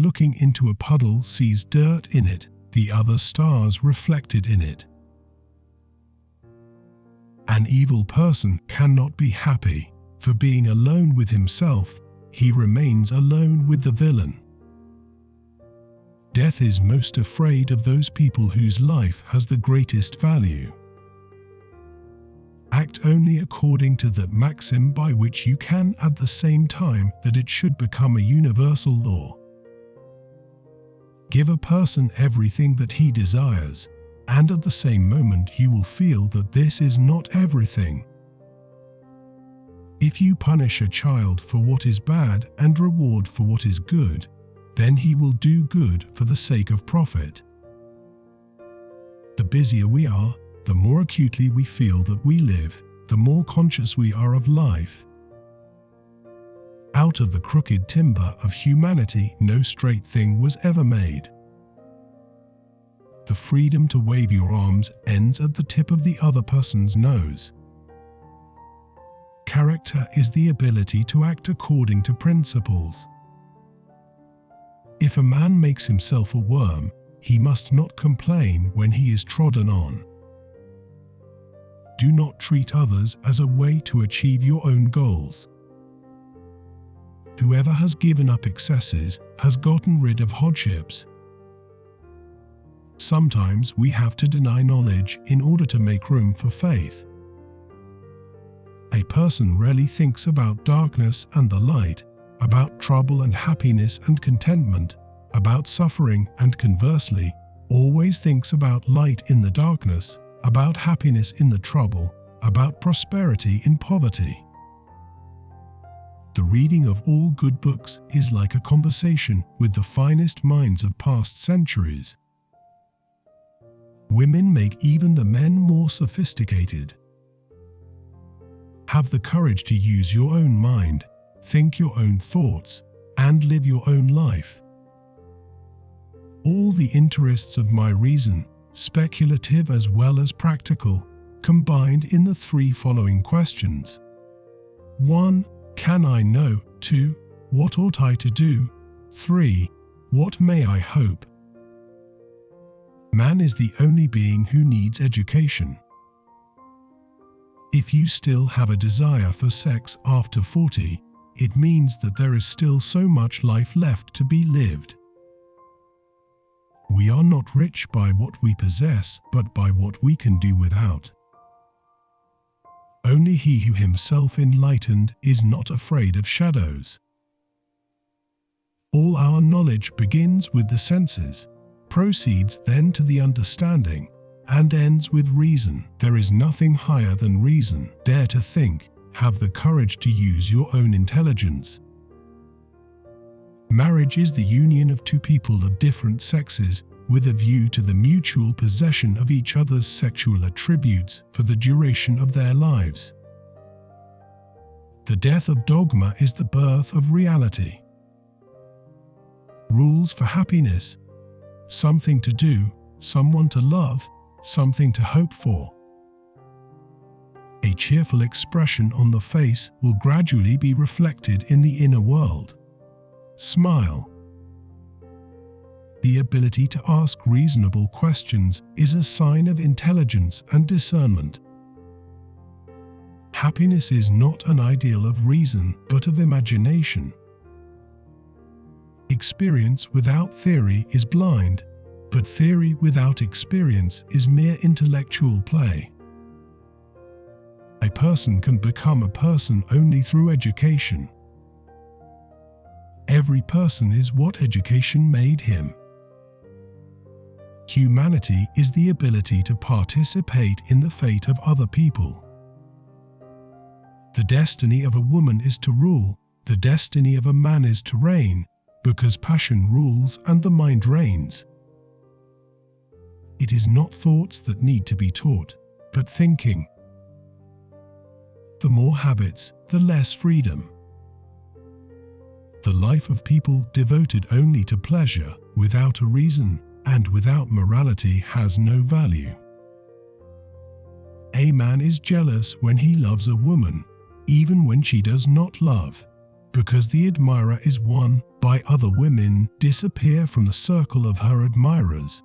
looking into a puddle sees dirt in it, the other stars reflected in it. An evil person cannot be happy, for being alone with himself, he remains alone with the villain. Death is most afraid of those people whose life has the greatest value. Act only according to that maxim by which you can at the same time that it should become a universal law. Give a person everything that he desires, and at the same moment you will feel that this is not everything. If you punish a child for what is bad and reward for what is good, then he will do good for the sake of profit. The busier we are, the more acutely we feel that we live, the more conscious we are of life. Out of the crooked timber of humanity no straight thing was ever made. The freedom to wave your arms ends at the tip of the other person's nose. Character is the ability to act according to principles. If a man makes himself a worm, he must not complain when he is trodden on. Do not treat others as a way to achieve your own goals. Whoever has given up excesses has gotten rid of hardships. Sometimes we have to deny knowledge in order to make room for faith. A person rarely thinks about darkness and the light, about trouble and happiness and contentment, about suffering and conversely, always thinks about light in the darkness, about happiness in the trouble, about prosperity in poverty. The reading of all good books is like a conversation with the finest minds of past centuries. Women make even the men more sophisticated. Have the courage to use your own mind, think your own thoughts, and live your own life. All the interests of my reason, speculative as well as practical, combined in the three following questions. 1. Can I know? 2. What ought I to do? 3. What may I hope? Man is the only being who needs education. If you still have a desire for sex after 40, it means that there is still so much life left to be lived. We are not rich by what we possess, but by what we can do without. Only he who himself enlightened is not afraid of shadows. All our knowledge begins with the senses, proceeds then to the understanding, and ends with reason. There is nothing higher than reason. Dare to think, have the courage to use your own intelligence. Marriage is the union of two people of different sexes with a view to the mutual possession of each other's sexual attributes for the duration of their lives. The death of dogma is the birth of reality. Rules for happiness: something to do, someone to love, something to hope for. A cheerful expression on the face will gradually be reflected in the inner world. Smile. The ability to ask reasonable questions is a sign of intelligence and discernment. Happiness is not an ideal of reason, but of imagination. Experience without theory is blind, but theory without experience is mere intellectual play. A person can become a person only through education. Every person is what education made him. Humanity is the ability to participate in the fate of other people. The destiny of a woman is to rule, the destiny of a man is to reign, because passion rules and the mind reigns. It is not thoughts that need to be taught, but thinking. The more habits, the less freedom. The life of people devoted only to pleasure, without a reason, and without morality has no value. A man is jealous when he loves a woman, even when she does not love. because the admirer is won by other women, disappear from the circle of her admirers.